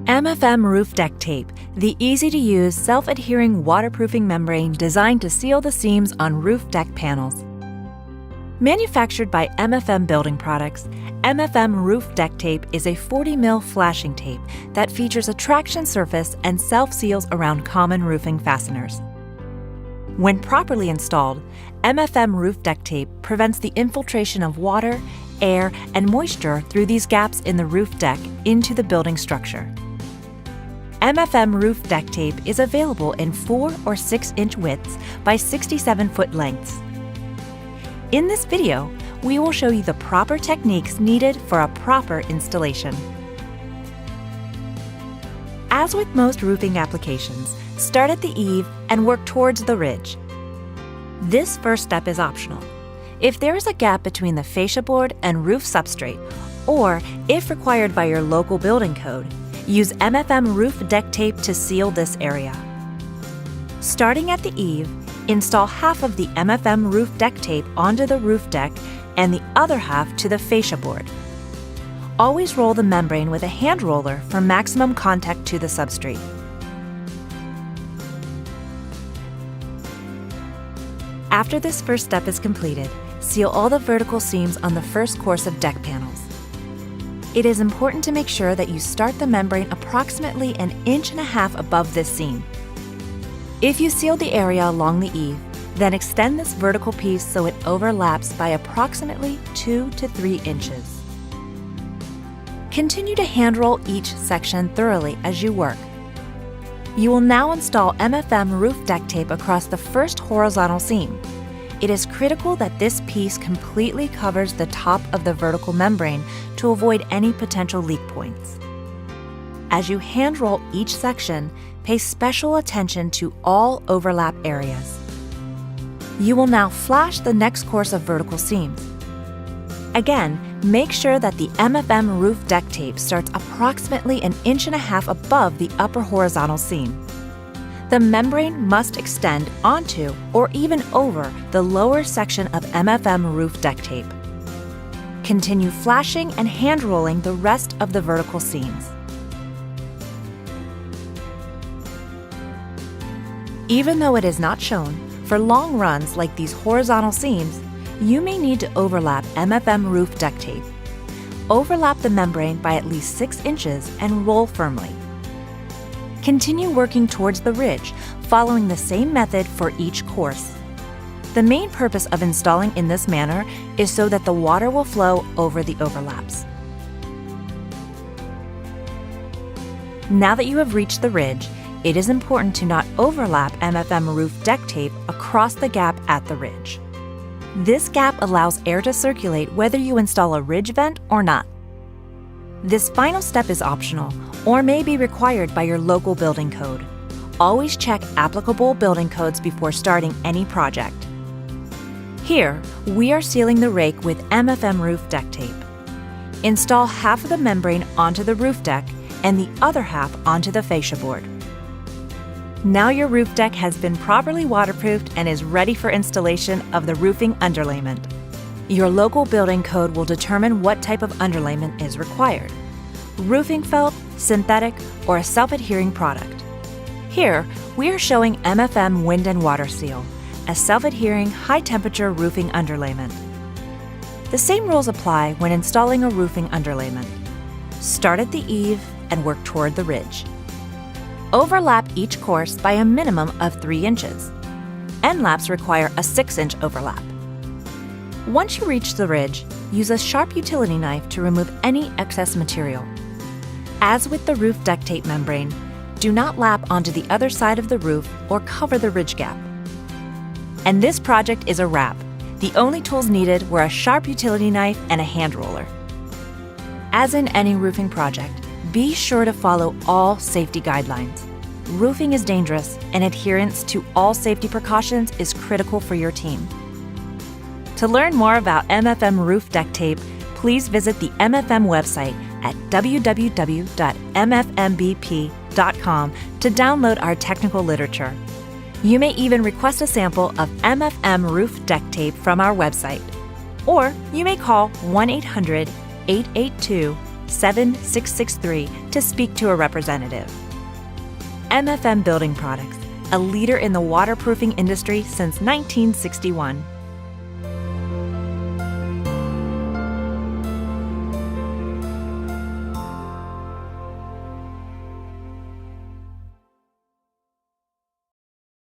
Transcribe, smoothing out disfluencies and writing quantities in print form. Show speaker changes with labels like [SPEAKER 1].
[SPEAKER 1] MFM Roof Deck Tape, the easy-to-use, self-adhering waterproofing membrane designed to seal the seams on roof deck panels. Manufactured by MFM Building Products, MFM Roof Deck Tape is a 40 mil flashing tape that features a traction surface and self-seals around common roofing fasteners. When properly installed, MFM Roof Deck Tape prevents the infiltration of water, air, and moisture through these gaps in the roof deck into the building structure. MFM Roof Deck Tape is available in 4 or 6 inch widths by 67-foot lengths. In this video, we will show you the proper techniques needed for a proper installation. As with most roofing applications, start at the eave and work towards the ridge. This first step is optional. If there is a gap between the fascia board and roof substrate, or if required by your local building code, use MFM Roof Deck Tape to seal this area. Starting at the eave, install half of the MFM Roof Deck Tape onto the roof deck and the other half to the fascia board. Always roll the membrane with a hand roller for maximum contact to the substrate. After this first step is completed, seal all the vertical seams on the first course of deck panels. It is important to make sure that you start the membrane approximately 1.5 inches above this seam. If you seal the area along the eave, then extend this vertical piece so it overlaps by approximately 2 to 3 inches. Continue to hand roll each section thoroughly as you work. You will now install MFM Roof Deck Tape across the first horizontal seam. It is critical that this piece completely covers the top of the vertical membrane to avoid any potential leak points. As you hand roll each section, pay special attention to all overlap areas. You will now flash the next course of vertical seams. Again, make sure that the MFM Roof Deck Tape starts approximately 1.5 inches above the upper horizontal seam. The membrane must extend onto or even over the lower section of MFM Roof Deck Tape. Continue flashing and hand rolling the rest of the vertical seams. Even though it is not shown, for long runs like these horizontal seams, you may need to overlap MFM Roof Deck Tape. Overlap the membrane by at least 6 inches and roll firmly. Continue working towards the ridge, following the same method for each course. The main purpose of installing in this manner is so that the water will flow over the overlaps. Now that you have reached the ridge, it is important to not overlap MFM Roof Deck Tape across the gap at the ridge. This gap allows air to circulate whether you install a ridge vent or not. This final step is optional or may be required by your local building code. Always check applicable building codes before starting any project. Here, we are sealing the rake with MFM Roof Deck Tape. Install half of the membrane onto the roof deck and the other half onto the fascia board. Now your roof deck has been properly waterproofed and is ready for installation of the roofing underlayment. Your local building code will determine what type of underlayment is required: roofing felt, synthetic, or a self-adhering product. Here, we are showing MFM Wind and Water Seal, a self-adhering, high-temperature roofing underlayment. The same rules apply when installing a roofing underlayment. Start at the eave and work toward the ridge. Overlap each course by a minimum of 3 inches. End laps require a 6-inch overlap. Once you reach the ridge, use a sharp utility knife to remove any excess material. As with the roof deck tape membrane, do not lap onto the other side of the roof or cover the ridge gap. And this project is a wrap. The only tools needed were a sharp utility knife and a hand roller. As in any roofing project, be sure to follow all safety guidelines. Roofing is dangerous, and adherence to all safety precautions is critical for your team. To learn more about MFM Roof Deck Tape, please visit the MFM website at www.mfmbp.com to download our technical literature. You may even request a sample of MFM Roof Deck Tape from our website. Or you may call 1-800-882 7663 to speak to a representative. MFM Building Products, a leader in the waterproofing industry since 1961.